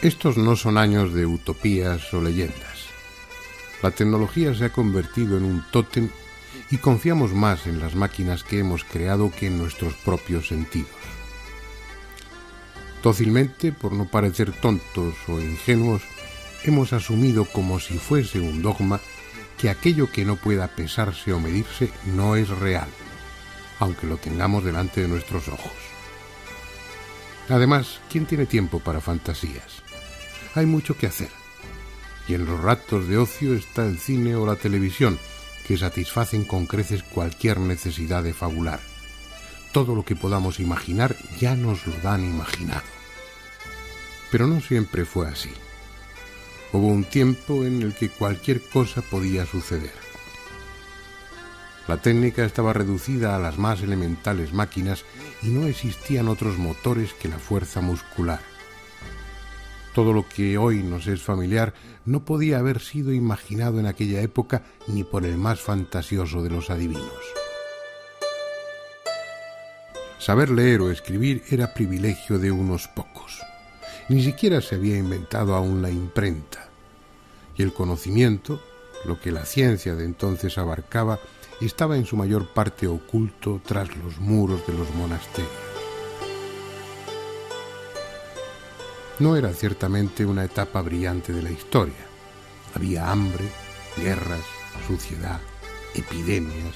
Estos no son años de utopías o leyendas. La tecnología se ha convertido en un tótem y confiamos más en las máquinas que hemos creado que en nuestros propios sentidos. Dócilmente, por no parecer tontos o ingenuos, hemos asumido como si fuese un dogma que aquello que no pueda pesarse o medirse no es real, aunque lo tengamos delante de nuestros ojos. Además, ¿quién tiene tiempo para fantasías? Hay mucho que hacer, y en los ratos de ocio está el cine o la televisión, que satisfacen con creces cualquier necesidad de fabular. Todo lo que podamos imaginar ya nos lo dan imaginado. Pero no siempre fue así. Hubo un tiempo en el que cualquier cosa podía suceder. La técnica estaba reducida a las más elementales máquinas y no existían otros motores que la fuerza muscular. Todo lo que hoy nos es familiar no podía haber sido imaginado en aquella época ni por el más fantasioso de los adivinos. Saber leer o escribir era privilegio de unos pocos. Ni siquiera se había inventado aún la imprenta. Y el conocimiento, lo que la ciencia de entonces abarcaba, estaba en su mayor parte oculto tras los muros de los monasterios. No era ciertamente una etapa brillante de la historia. Había hambre, guerras, suciedad, epidemias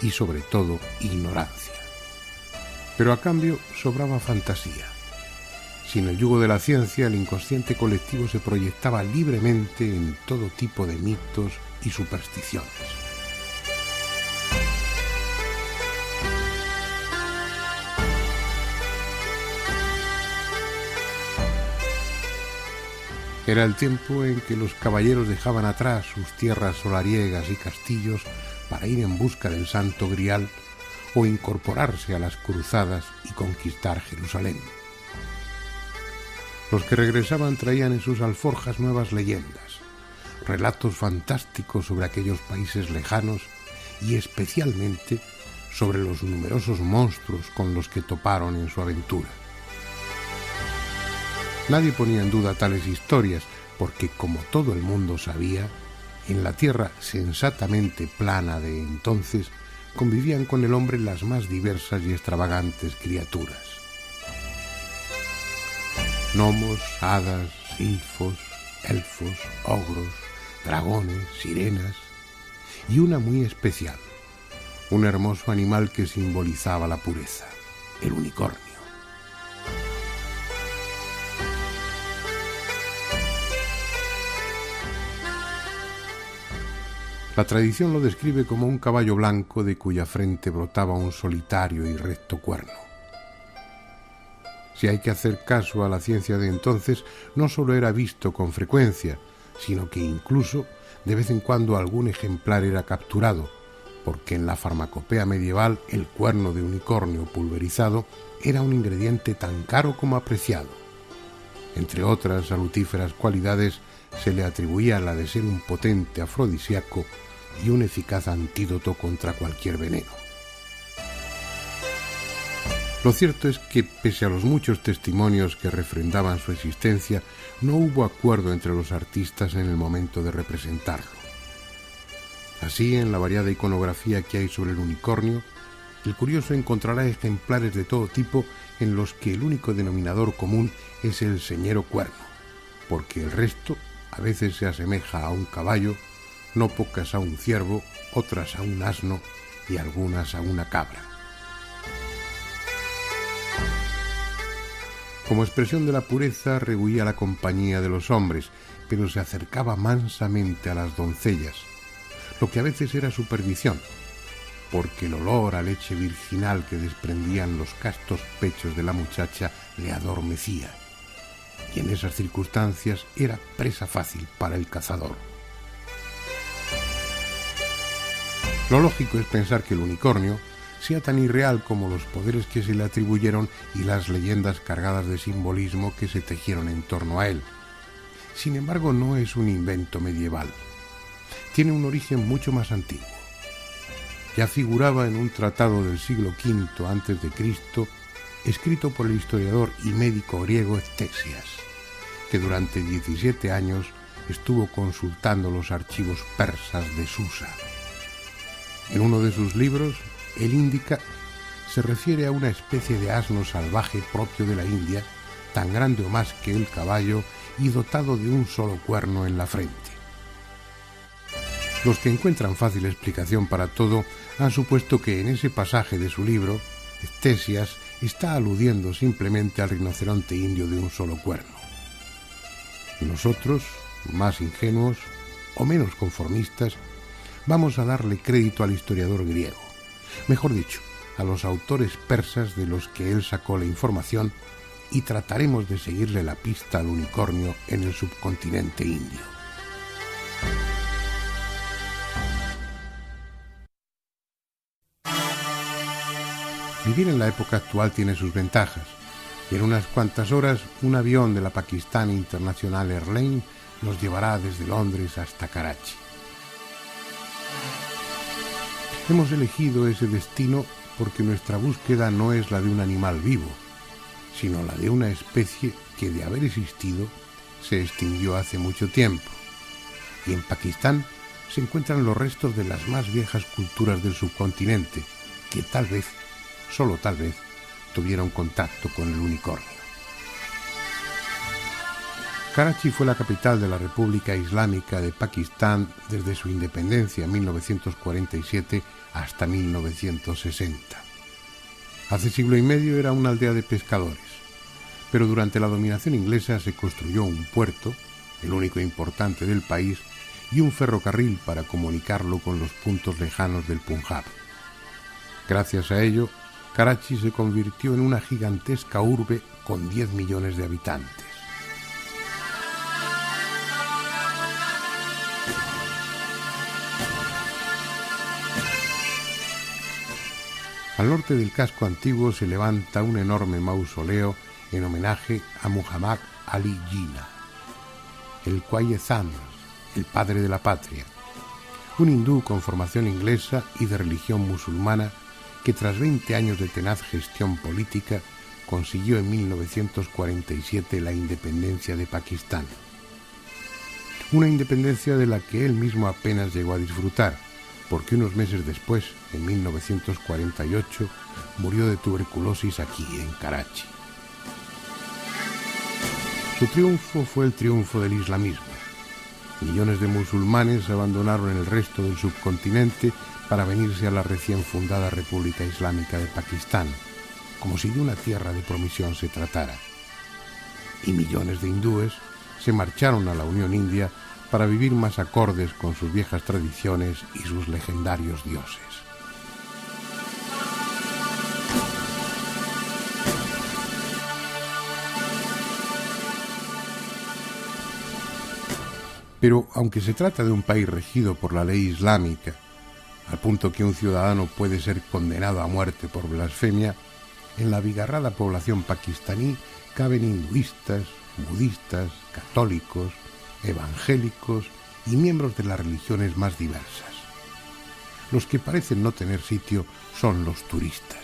y, sobre todo, ignorancia. Pero a cambio sobraba fantasía. Sin el yugo de la ciencia, el inconsciente colectivo se proyectaba libremente en todo tipo de mitos y supersticiones. Era el tiempo en que los caballeros dejaban atrás sus tierras solariegas y castillos para ir en busca del Santo Grial o incorporarse a las cruzadas y conquistar Jerusalén. Los que regresaban traían en sus alforjas nuevas leyendas, relatos fantásticos sobre aquellos países lejanos y especialmente sobre los numerosos monstruos con los que toparon en su aventura. Nadie ponía en duda tales historias, porque, como todo el mundo sabía, en la tierra sensatamente plana de entonces convivían con el hombre las más diversas y extravagantes criaturas. Gnomos, hadas, silfos, elfos, ogros, dragones, sirenas y una muy especial, un hermoso animal que simbolizaba la pureza, el unicornio. La tradición lo describe como un caballo blanco de cuya frente brotaba un solitario y recto cuerno. Si hay que hacer caso a la ciencia de entonces, no solo era visto con frecuencia, sino que incluso de vez en cuando algún ejemplar era capturado, porque en la farmacopea medieval el cuerno de unicornio pulverizado era un ingrediente tan caro como apreciado. Entre otras salutíferas cualidades, se le atribuía la de ser un potente afrodisíaco y un eficaz antídoto contra cualquier veneno. Lo cierto es que, pese a los muchos testimonios que refrendaban su existencia, no hubo acuerdo entre los artistas en el momento de representarlo. Así, en la variada iconografía que hay sobre el unicornio, el curioso encontrará ejemplares de todo tipo en los que el único denominador común es el señero cuerno, porque el resto a veces se asemeja a un caballo, no pocas a un ciervo, otras a un asno y algunas a una cabra. Como expresión de la pureza rehuía la compañía de los hombres, pero se acercaba mansamente a las doncellas, lo que a veces era su perdición, porque el olor a leche virginal que desprendían los castos pechos de la muchacha le adormecía, y en esas circunstancias era presa fácil para el cazador. Lo lógico es pensar que el unicornio sea tan irreal como los poderes que se le atribuyeron y las leyendas cargadas de simbolismo que se tejieron en torno a él. Sin embargo, no es un invento medieval. Tiene un origen mucho más antiguo. Ya figuraba en un tratado del siglo V a.C., escrito por el historiador y médico griego Ctesias, que durante 17 años estuvo consultando los archivos persas de Susa. En uno de sus libros, el Índica, se refiere a una especie de asno salvaje propio de la India, tan grande o más que el caballo y dotado de un solo cuerno en la frente. Los que encuentran fácil explicación para todo han supuesto que en ese pasaje de su libro, Ctesias está aludiendo simplemente al rinoceronte indio de un solo cuerno. Nosotros, más ingenuos o menos conformistas, vamos a darle crédito al historiador griego, mejor dicho, a los autores persas de los que él sacó la información, y trataremos de seguirle la pista al unicornio en el subcontinente indio. Vivir en la época actual tiene sus ventajas, y en unas cuantas horas un avión de la Pakistan International Airlines nos llevará desde Londres hasta Karachi. Hemos elegido ese destino porque nuestra búsqueda no es la de un animal vivo, sino la de una especie que, de haber existido, se extinguió hace mucho tiempo. Y en Pakistán se encuentran los restos de las más viejas culturas del subcontinente, que tal vez, solo tal vez, tuvieron contacto con el unicornio. Karachi fue la capital de la República Islámica de Pakistán desde su independencia en 1947 hasta 1960. Hace siglo y medio era una aldea de pescadores, pero durante la dominación inglesa se construyó un puerto, el único importante del país, y un ferrocarril para comunicarlo con los puntos lejanos del Punjab. Gracias a ello, Karachi se convirtió en una gigantesca urbe con 10 millones de habitantes. Al norte del casco antiguo se levanta un enorme mausoleo en homenaje a Muhammad Ali Jinnah, el Quaid-e-Azam, el padre de la patria, un hindú con formación inglesa y de religión musulmana que tras 20 años de tenaz gestión política consiguió en 1947 la independencia de Pakistán. Una independencia de la que él mismo apenas llegó a disfrutar, porque unos meses después, en 1948, murió de tuberculosis aquí, en Karachi. Su triunfo fue el triunfo del islamismo. Millones de musulmanes abandonaron el resto del subcontinente para venirse a la recién fundada República Islámica de Pakistán, como si de una tierra de promisión se tratara. Y millones de hindúes se marcharon a la Unión India para vivir más acordes con sus viejas tradiciones y sus legendarios dioses. Pero aunque se trata de un país regido por la ley islámica, al punto que un ciudadano puede ser condenado a muerte por blasfemia, en la abigarrada población pakistaní caben hinduistas, budistas, católicos, evangélicos y miembros de las religiones más diversas. Los que parecen no tener sitio son los turistas.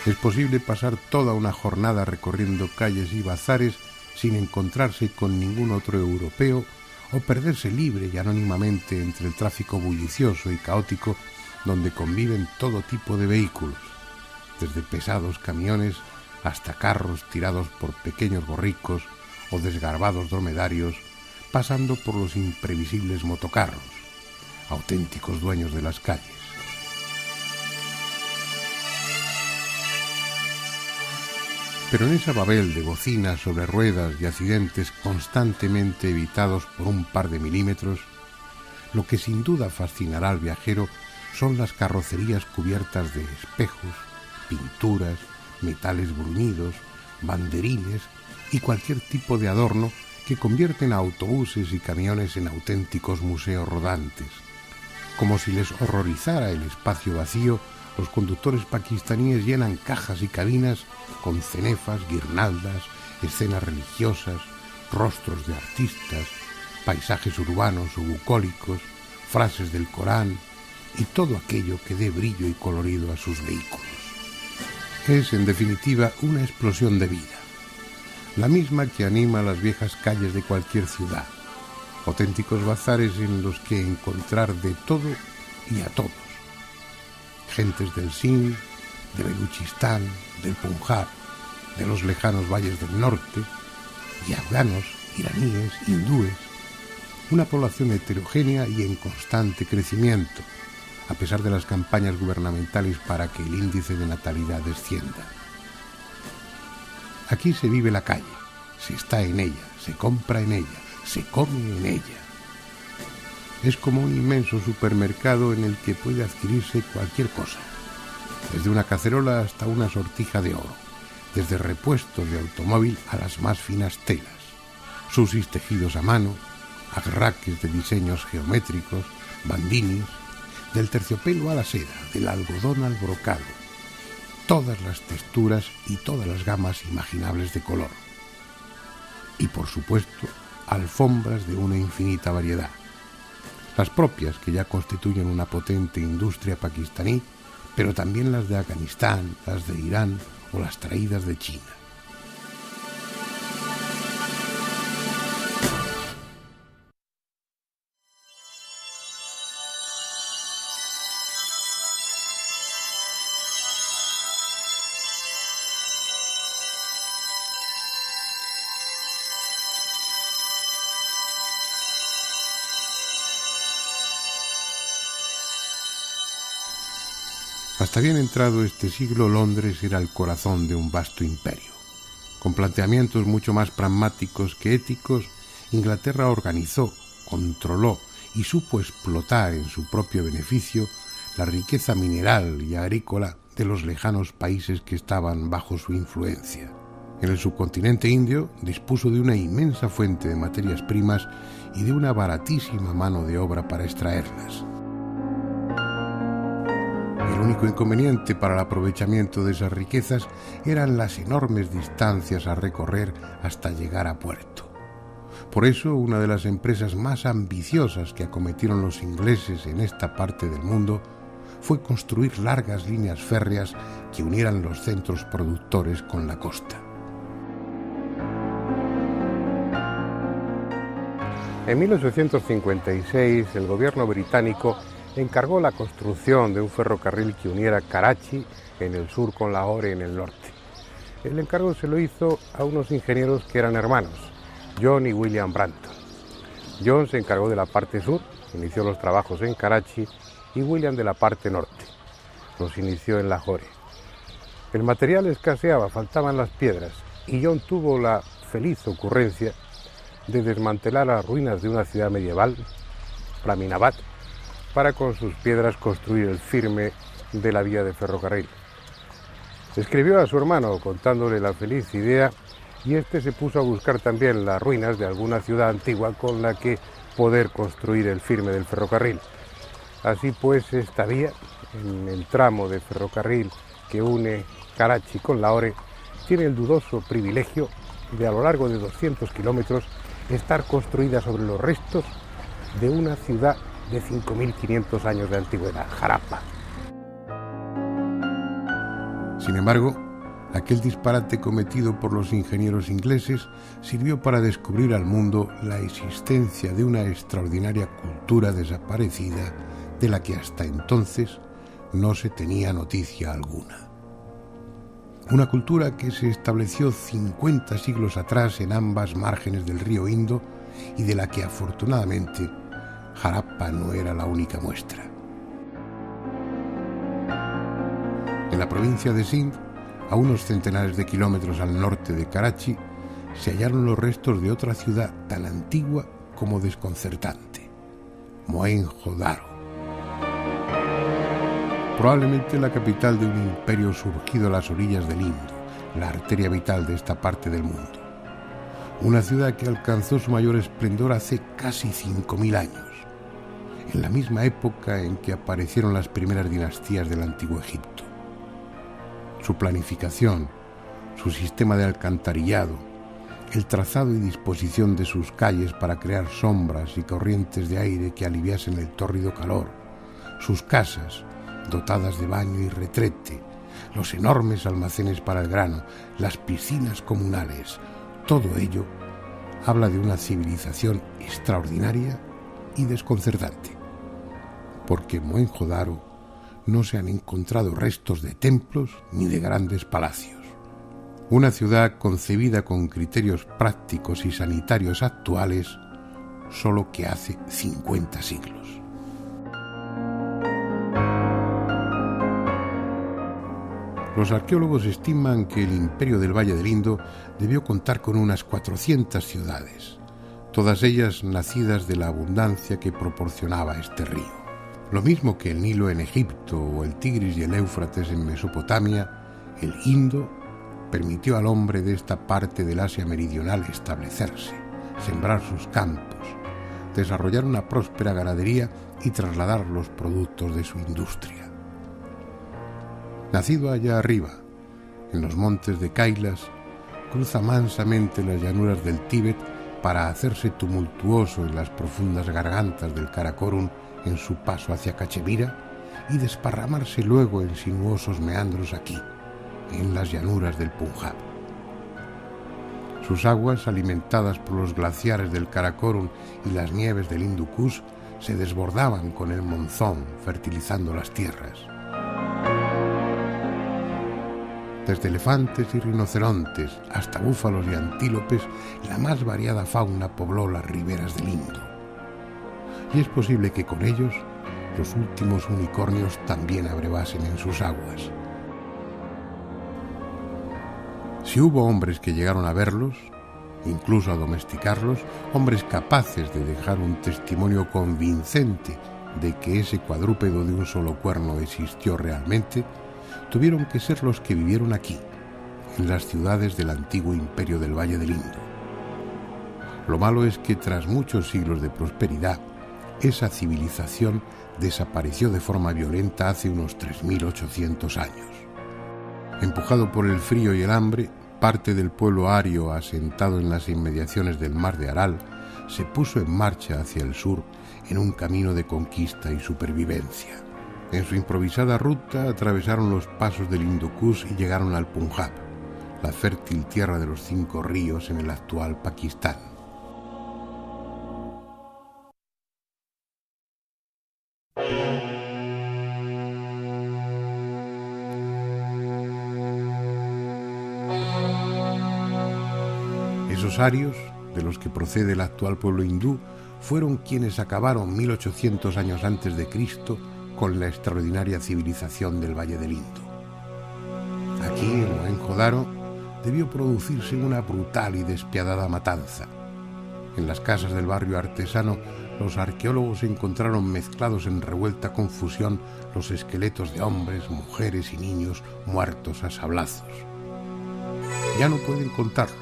Es posible pasar toda una jornada recorriendo calles y bazares sin encontrarse con ningún otro europeo o perderse libre y anónimamente entre el tráfico bullicioso y caótico donde conviven todo tipo de vehículos, desde pesados camiones hasta carros tirados por pequeños borricos o desgarbados dromedarios, pasando por los imprevisibles motocarros, auténticos dueños de las calles. Pero en esa Babel de bocinas sobre ruedas y accidentes constantemente evitados por un par de milímetros, lo que sin duda fascinará al viajero son las carrocerías cubiertas de espejos, pinturas, metales bruñidos, banderines y cualquier tipo de adorno que convierten a autobuses y camiones en auténticos museos rodantes. Como si les horrorizara el espacio vacío, los conductores pakistaníes llenan cajas y cabinas con cenefas, guirnaldas, escenas religiosas, rostros de artistas, paisajes urbanos o bucólicos, frases del Corán y todo aquello que dé brillo y colorido a sus vehículos. Es, en definitiva, una explosión de vida, la misma que anima las viejas calles de cualquier ciudad, auténticos bazares en los que encontrar de todo y a todos, gentes del Sind, de Beluchistán, del Punjab, de los lejanos valles del norte, y afganos, iraníes, hindúes, una población heterogénea y en constante crecimiento, a pesar de las campañas gubernamentales para que el índice de natalidad descienda. Aquí se vive la calle, se está en ella, se compra en ella, se come en ella. Es como un inmenso supermercado en el que puede adquirirse cualquier cosa, desde una cacerola hasta una sortija de oro, desde repuestos de automóvil a las más finas telas, susis tejidos a mano, agraques de diseños geométricos, bandinis, del terciopelo a la seda, del algodón al brocado, todas las texturas y todas las gamas imaginables de color. Y por supuesto, alfombras de una infinita variedad, las propias que ya constituyen una potente industria pakistaní, pero también las de Afganistán, las de Irán o las traídas de China. Hasta bien entrado este siglo, Londres era el corazón de un vasto imperio. Con planteamientos mucho más pragmáticos que éticos, Inglaterra organizó, controló y supo explotar en su propio beneficio la riqueza mineral y agrícola de los lejanos países que estaban bajo su influencia. En el subcontinente indio dispuso de una inmensa fuente de materias primas y de una baratísima mano de obra para extraerlas. El único inconveniente para el aprovechamiento de esas riquezas eran las enormes distancias a recorrer hasta llegar a puerto. Por eso, una de las empresas más ambiciosas que acometieron los ingleses en esta parte del mundo fue construir largas líneas férreas que unieran los centros productores con la costa. En 1856, el gobierno británico encargó la construcción de un ferrocarril que uniera Karachi en el sur con Lahore en el norte. El encargo se lo hizo a unos ingenieros que eran hermanos, John y William Branton. John se encargó de la parte sur, inició los trabajos en Karachi, y William de la parte norte, los inició en Lahore. El material escaseaba, faltaban las piedras, y John tuvo la feliz ocurrencia de desmantelar las ruinas de una ciudad medieval, Raminabad, para con sus piedras construir el firme de la vía de ferrocarril. Escribió a su hermano contándole la feliz idea y este se puso a buscar también las ruinas de alguna ciudad antigua con la que poder construir el firme del ferrocarril. Así pues, esta vía, en el tramo de ferrocarril que une Karachi con Lahore, tiene el dudoso privilegio de a lo largo de 200 kilómetros estar construida sobre los restos de una ciudad de 5.500 años de antigüedad, Harappa. Sin embargo, aquel disparate cometido por los ingenieros ingleses sirvió para descubrir al mundo la existencia de una extraordinaria cultura desaparecida de la que hasta entonces no se tenía noticia alguna. Una cultura que se estableció 50 siglos atrás en ambas márgenes del río Indo y de la que afortunadamente Harappa no era la única muestra. En la provincia de Sind, a unos centenares de kilómetros al norte de Karachi, se hallaron los restos de otra ciudad tan antigua como desconcertante, Mohenjo-Daro. Probablemente la capital de un imperio surgido a las orillas del Indo, la arteria vital de esta parte del mundo. Una ciudad que alcanzó su mayor esplendor hace casi 5.000 años, en la misma época en que aparecieron las primeras dinastías del Antiguo Egipto. Su planificación, su sistema de alcantarillado, el trazado y disposición de sus calles para crear sombras y corrientes de aire que aliviasen el tórrido calor, sus casas, dotadas de baño y retrete, los enormes almacenes para el grano, las piscinas comunales, todo ello habla de una civilización extraordinaria y desconcertante, porque en Mohenjo-Daro no se han encontrado restos de templos ni de grandes palacios. Una ciudad concebida con criterios prácticos y sanitarios actuales, solo que hace 50 siglos. Los arqueólogos estiman que el imperio del Valle del Indo debió contar con unas 400 ciudades, todas ellas nacidas de la abundancia que proporcionaba este río. Lo mismo que el Nilo en Egipto o el Tigris y el Éufrates en Mesopotamia, el Indo permitió al hombre de esta parte del Asia meridional establecerse, sembrar sus campos, desarrollar una próspera ganadería y trasladar los productos de su industria. Nacido allá arriba, en los montes de Kailas, cruza mansamente las llanuras del Tíbet para hacerse tumultuoso en las profundas gargantas del Karakorum en su paso hacia Cachemira y desparramarse luego en sinuosos meandros aquí, en las llanuras del Punjab. Sus aguas, alimentadas por los glaciares del Karakorum y las nieves del Hindu Kush, se desbordaban con el monzón, fertilizando las tierras. Desde elefantes y rinocerontes hasta búfalos y antílopes, la más variada fauna pobló las riberas del Indo. Y es posible que con ellos los últimos unicornios también abrevasen en sus aguas. Si hubo hombres que llegaron a verlos, incluso a domesticarlos, hombres capaces de dejar un testimonio convincente de que ese cuadrúpedo de un solo cuerno existió realmente, tuvieron que ser los que vivieron aquí, en las ciudades del antiguo imperio del Valle del Indo. Lo malo es que tras muchos siglos de prosperidad, esa civilización desapareció de forma violenta hace unos 3.800 años. Empujado por el frío y el hambre, parte del pueblo ario asentado en las inmediaciones del mar de Aral se puso en marcha hacia el sur en un camino de conquista y supervivencia. En su improvisada ruta atravesaron los pasos del Hindu Kush y llegaron al Punjab, la fértil tierra de los 5 ríos en el actual Pakistán. Esos arios, de los que procede el actual pueblo hindú, fueron quienes acabaron 1800 años antes de Cristo con la extraordinaria civilización del Valle del Indo. Aquí, en Mohenjo-Daro, debió producirse una brutal y despiadada matanza. En las casas del barrio artesano, los arqueólogos encontraron mezclados en revuelta confusión los esqueletos de hombres, mujeres y niños muertos a sablazos. Ya no pueden contarlo,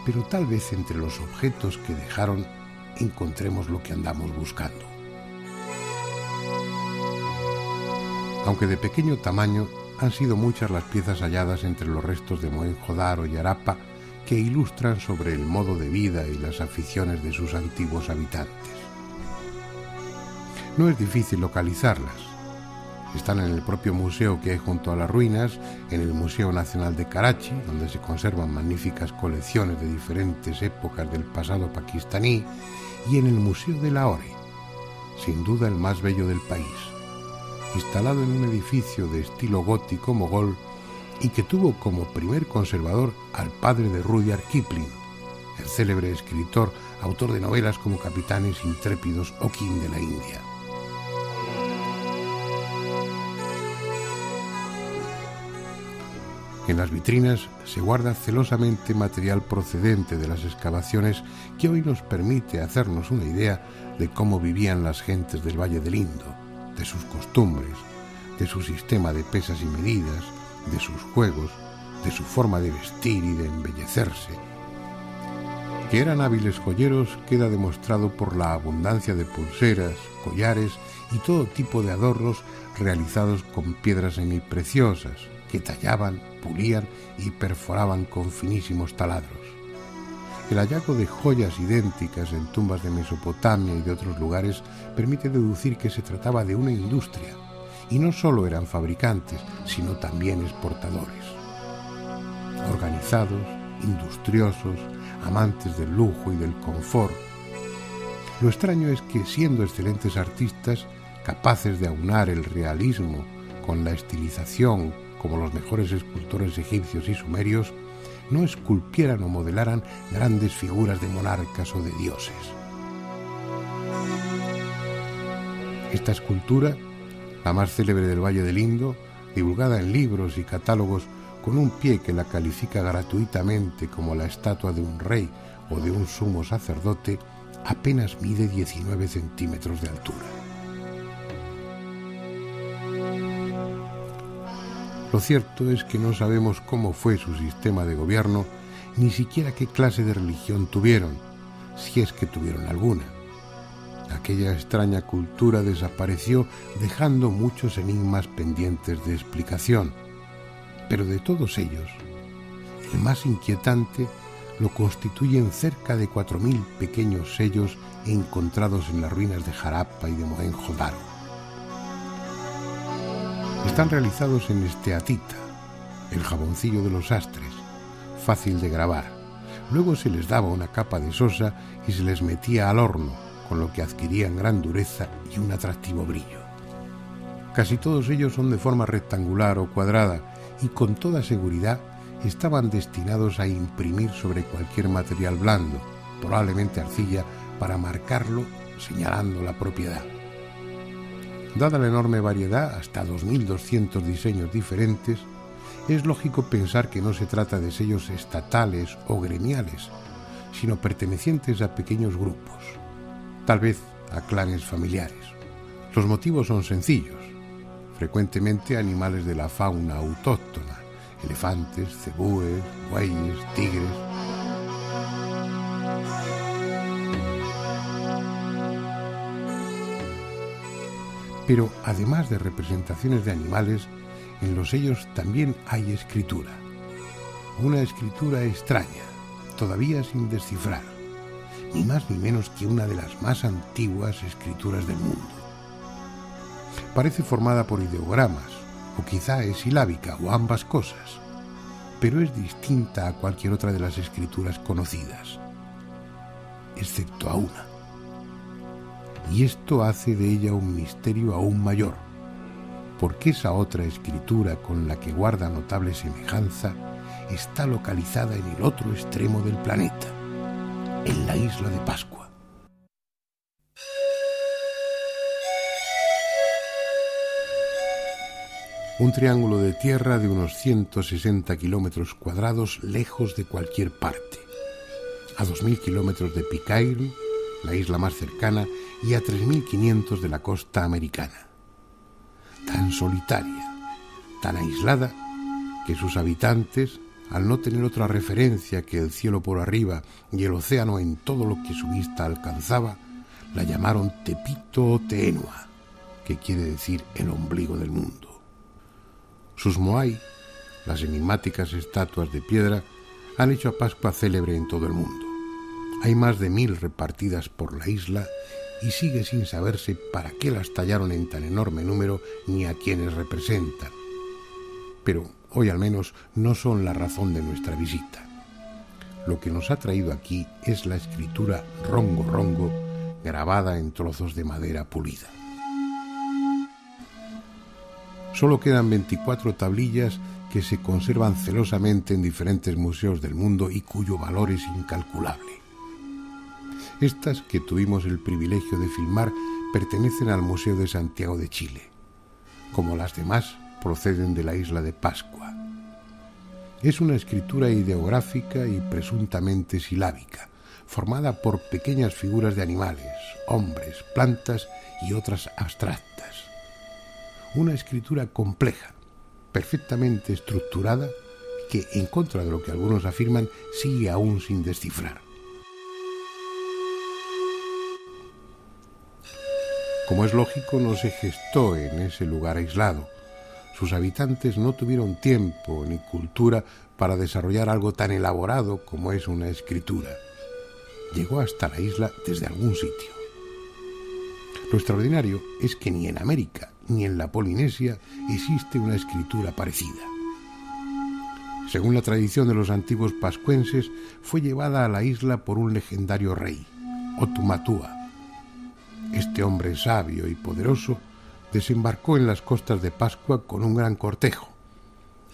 pero tal vez entre los objetos que dejaron encontremos lo que andamos buscando. Aunque de pequeño tamaño, han sido muchas las piezas halladas entre los restos de Mohenjo-Daro y Harappa que ilustran sobre el modo de vida y las aficiones de sus antiguos habitantes. No es difícil localizarlas. Están en el propio museo que hay junto a las ruinas, en el Museo Nacional de Karachi, donde se conservan magníficas colecciones de diferentes épocas del pasado pakistaní, y en el Museo de Lahore, sin duda el más bello del país, instalado en un edificio de estilo gótico mogol y que tuvo como primer conservador al padre de Rudyard Kipling, el célebre escritor, autor de novelas como Capitanes intrépidos o King de la India. En las vitrinas se guarda celosamente material procedente de las excavaciones que hoy nos permite hacernos una idea de cómo vivían las gentes del Valle del Indo, de sus costumbres, de su sistema de pesas y medidas, de sus juegos, de su forma de vestir y de embellecerse. Que eran hábiles joyeros queda demostrado por la abundancia de pulseras, collares y todo tipo de adornos realizados con piedras semipreciosas, que tallaban, pulían y perforaban con finísimos taladros. El hallazgo de joyas idénticas en tumbas de Mesopotamia y de otros lugares permite deducir que se trataba de una industria Y no solo eran fabricantes, sino también exportadores. Organizados, industriosos, amantes del lujo y del confort. Lo extraño es que, siendo excelentes artistas, capaces de aunar el realismo con la estilización como los mejores escultores egipcios y sumerios, no esculpieran o modelaran grandes figuras de monarcas o de dioses. Esta escultura, la más célebre del Valle del Indo, divulgada en libros y catálogos con un pie que la califica gratuitamente como la estatua de un rey o de un sumo sacerdote, apenas mide 19 centímetros de altura. Lo cierto es que no sabemos cómo fue su sistema de gobierno, ni siquiera qué clase de religión tuvieron, si es que tuvieron alguna. Aquella extraña cultura desapareció dejando muchos enigmas pendientes de explicación. Pero de todos ellos, el más inquietante lo constituyen cerca de 4.000 pequeños sellos encontrados en las ruinas de Harappa y de Mohenjo-Daro. Están realizados en esteatita, el jaboncillo de los sastres, fácil de grabar. Luego se les daba una capa de sosa y se les metía al horno, con lo que adquirían gran dureza y un atractivo brillo. Casi todos ellos son de forma rectangular o cuadrada y con toda seguridad estaban destinados a imprimir sobre cualquier material blando, probablemente arcilla, para marcarlo señalando la propiedad. Dada la enorme variedad, hasta 2.200 diseños diferentes, es lógico pensar que no se trata de sellos estatales o gremiales, sino pertenecientes a pequeños grupos, tal vez a clanes familiares. Los motivos son sencillos, frecuentemente animales de la fauna autóctona, elefantes, cebúes, bueyes, tigres. Pero además de representaciones de animales, en los sellos también hay escritura. Una escritura extraña, todavía sin descifrar, ni más ni menos que una de las más antiguas escrituras del mundo. Parece formada por ideogramas, o quizá es silábica, o ambas cosas, pero es distinta a cualquier otra de las escrituras conocidas, excepto a una. Y esto hace de ella un misterio aún mayor, porque esa otra escritura con la que guarda notable semejanza está localizada en el otro extremo del planeta, en la isla de Pascua. Un triángulo de tierra de unos 160 kilómetros cuadrados lejos de cualquier parte, a 2.000 kilómetros de Pitcairn, la isla más cercana, y a 3.500 de la costa americana. Tan solitaria, tan aislada, que sus habitantes, al no tener otra referencia que el cielo por arriba y el océano en todo lo que su vista alcanzaba, la llamaron Tepito o Teenua, que quiere decir el ombligo del mundo. Sus moai, las enigmáticas estatuas de piedra, han hecho a Pascua célebre en todo el mundo. Hay más de 1.000 repartidas por la isla y sigue sin saberse para qué las tallaron en tan enorme número ni a quiénes representan. Pero hoy al menos no son la razón de nuestra visita. Lo que nos ha traído aquí es la escritura Rongo Rongo, grabada en trozos de madera pulida. Solo quedan 24 tablillas que se conservan celosamente en diferentes museos del mundo y cuyo valor es incalculable. Estas, que tuvimos el privilegio de filmar, pertenecen al Museo de Santiago de Chile. Como las demás, proceden de la isla de Pascua. Es una escritura ideográfica y presuntamente silábica, formada por pequeñas figuras de animales, hombres, plantas y otras abstractas. Una escritura compleja, perfectamente estructurada, que, en contra de lo que algunos afirman, sigue aún sin descifrar. Como es lógico, no se gestó en ese lugar aislado. Sus habitantes no tuvieron tiempo ni cultura para desarrollar algo tan elaborado como es una escritura. Llegó hasta la isla desde algún sitio. Lo extraordinario es que ni en América ni en la Polinesia existe una escritura parecida. Según la tradición de los antiguos pascuenses, fue llevada a la isla por un legendario rey, Otumatua. Este hombre sabio y poderoso desembarcó en las costas de Pascua con un gran cortejo,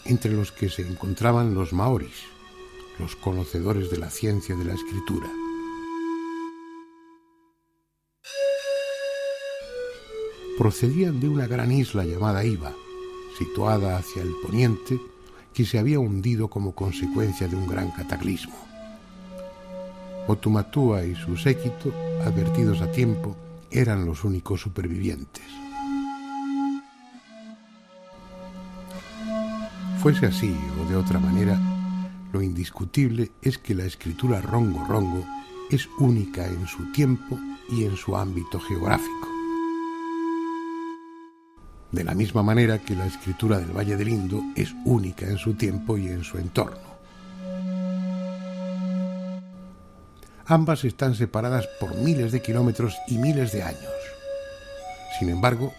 entre los que se encontraban los maoris, los conocedores de la ciencia de la escritura. Procedían de una gran isla llamada Iva, situada hacia el poniente, que se había hundido como consecuencia de un gran cataclismo. Otumatua y su séquito, advertidos a tiempo, eran los únicos supervivientes. Fuese así o de otra manera, lo indiscutible es que la escritura rongo-rongo es única en su tiempo y en su ámbito geográfico. De la misma manera que la escritura del Valle del Indo es única en su tiempo y en su entorno. Ambas están separadas por miles de kilómetros y miles de años. Sin embargo,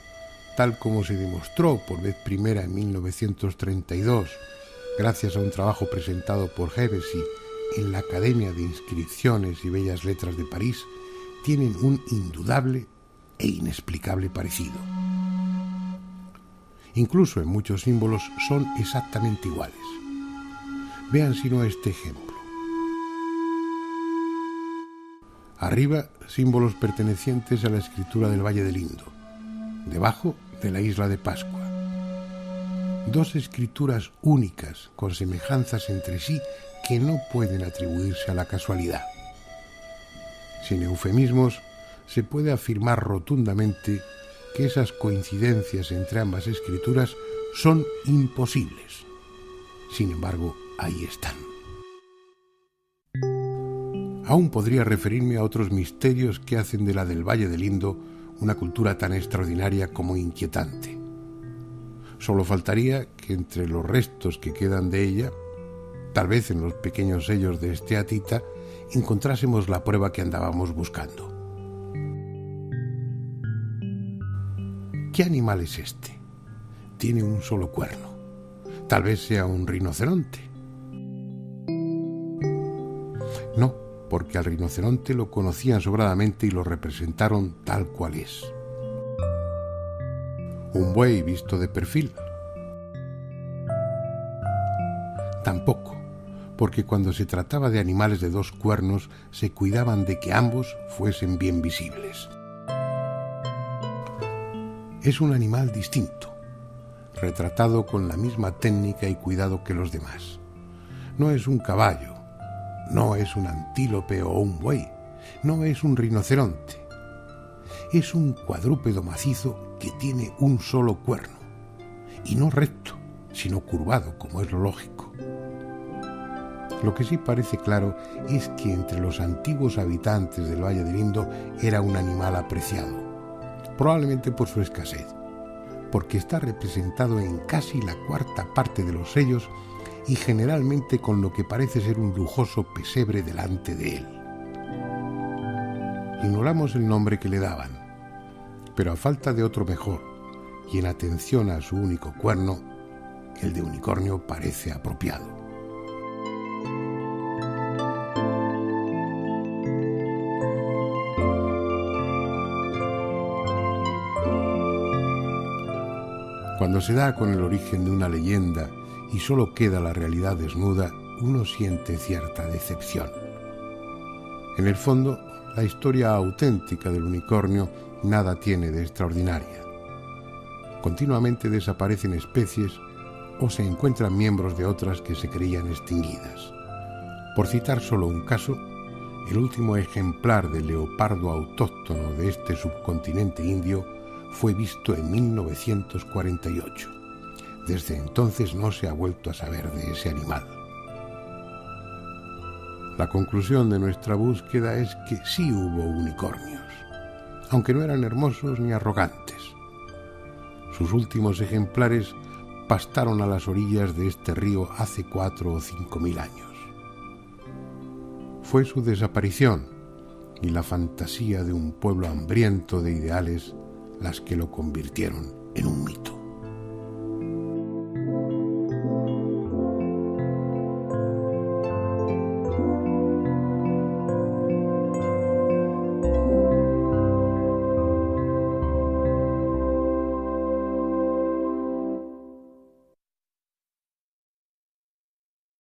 tal como se demostró por vez primera en 1932, gracias a un trabajo presentado por Hevesy en la Academia de Inscripciones y Bellas Letras de París, tienen un indudable e inexplicable parecido. Incluso en muchos símbolos son exactamente iguales. Vean si no este ejemplo. Arriba, símbolos pertenecientes a la escritura del Valle del Indo. Debajo, de la isla de Pascua. Dos escrituras únicas con semejanzas entre sí que no pueden atribuirse a la casualidad. Sin eufemismos, se puede afirmar rotundamente que esas coincidencias entre ambas escrituras son imposibles. Sin embargo, ahí están. Aún podría referirme a otros misterios que hacen de la del Valle del Indo una cultura tan extraordinaria como inquietante. Solo faltaría que entre los restos que quedan de ella, tal vez en los pequeños sellos de esteatita, encontrásemos la prueba que andábamos buscando. ¿Qué animal es este? Tiene un solo cuerno. Tal vez sea un rinoceronte. No, porque al rinoceronte lo conocían sobradamente y lo representaron tal cual es. Un buey visto de perfil. Tampoco, porque cuando se trataba de animales de dos cuernos se cuidaban de que ambos fuesen bien visibles. Es un animal distinto, retratado con la misma técnica y cuidado que los demás. No es un caballo, no es un antílope o un buey, no es un rinoceronte. Es un cuadrúpedo macizo que tiene un solo cuerno, y no recto, sino curvado, como es lo lógico. Lo que sí parece claro es que entre los antiguos habitantes del Valle del Indo era un animal apreciado, probablemente por su escasez, porque está representado en casi la cuarta parte de los sellos y generalmente con lo que parece ser un lujoso pesebre delante de él. Ignoramos el nombre que le daban, pero a falta de otro mejor, y en atención a su único cuerno, el de unicornio parece apropiado. Cuando se da con el origen de una leyenda y solo queda la realidad desnuda, uno siente cierta decepción. En el fondo, la historia auténtica del unicornio nada tiene de extraordinaria. Continuamente desaparecen especies o se encuentran miembros de otras que se creían extinguidas. Por citar solo un caso, el último ejemplar del leopardo autóctono de este subcontinente indio fue visto en 1948. Desde entonces no se ha vuelto a saber de ese animal. La conclusión de nuestra búsqueda es que sí hubo unicornios, aunque no eran hermosos ni arrogantes. Sus últimos ejemplares pastaron a las orillas de este río hace 4 o 5 mil años. Fue su desaparición y la fantasía de un pueblo hambriento de ideales las que lo convirtieron en un mito.